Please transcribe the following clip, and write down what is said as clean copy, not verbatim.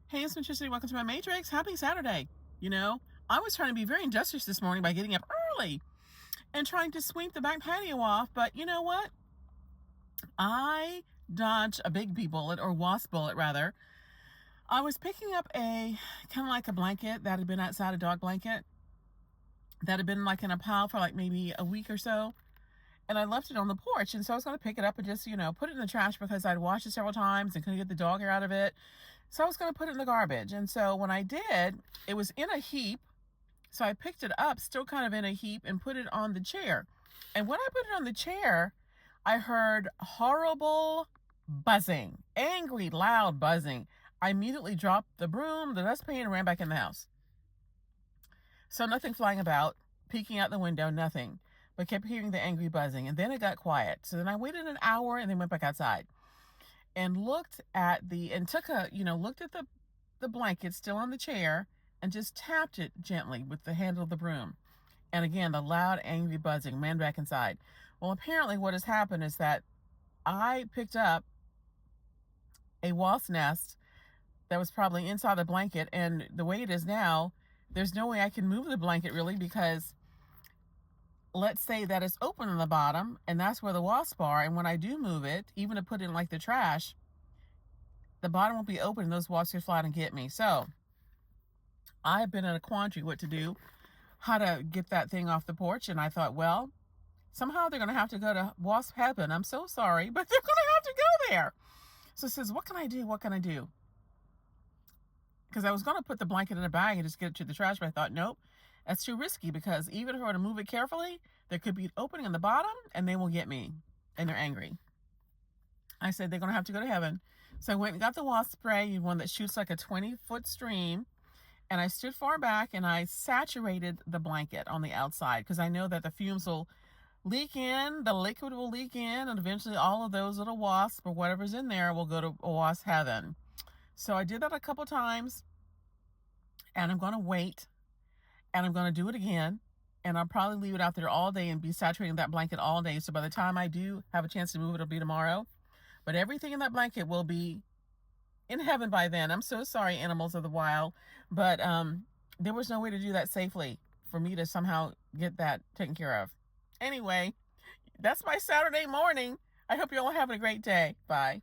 Hey, it's Matrixity. Welcome to my Matrix. Happy Saturday. You know, I was trying to be very industrious this morning by getting up early and trying to sweep the back patio off. But you know what? I dodged a big bee bullet, or wasp bullet, rather. I was picking up a kind of like a blanket that had been outside, a dog blanket that had been like in a pile for like maybe a week or so. And I left it on the porch. And so I was going to pick it up and just, put it in the trash because I'd washed it several times and couldn't get the dog hair out of it. So I was going to put it in the garbage. And so when I did, it was in a heap. So I picked it up, still kind of in a heap, and put it on the chair. And when I put it on the chair, I heard horrible buzzing, angry, loud buzzing. I immediately dropped the broom, the dustpan, and ran back in the house. So nothing flying about, peeking out the window, nothing, but kept hearing the angry buzzing. And then it got quiet. So then I waited an hour and then went back outside and looked at the blanket still on the chair and just tapped it gently with the handle of the broom. And again, the loud, angry buzzing ran back inside. Well, apparently what has happened is that I picked up a wasp nest that was probably inside the blanket. And the way it is now, there's no way I can move the blanket really, because let's say that it's open on the bottom and that's where the wasps are. And when I do move it, even to put it in like the trash, the bottom will be open and those wasps will fly out and get me. So I've been in a quandary what to do, how to get that thing off the porch. And I thought, well, somehow they're going to have to go to wasp heaven. I'm so sorry, but they're going to have to go there. So it says, what can I do? What can I do? Because I was going to put the blanket in a bag and just get it to the trash, but I thought, nope, that's too risky, because even if I were to move it carefully, there could be an opening in the bottom and they will get me and they're angry. I said, they're going to have to go to heaven. So I went and got the wasp spray, one that shoots like a 20-foot stream. And I stood far back and I saturated the blanket on the outside, because I know that the fumes will leak in, the liquid will leak in, and eventually all of those little wasps or whatever's in there will go to wasp heaven. So I did that a couple times, and I'm going to wait, and I'm going to do it again, and I'll probably leave it out there all day and be saturating that blanket all day. So by the time I do have a chance to move it, it'll be tomorrow. But everything in that blanket will be in heaven by then. I'm so sorry, animals of the wild, but there was no way to do that safely for me to somehow get that taken care of. Anyway, that's my Saturday morning. I hope you're all having a great day. Bye.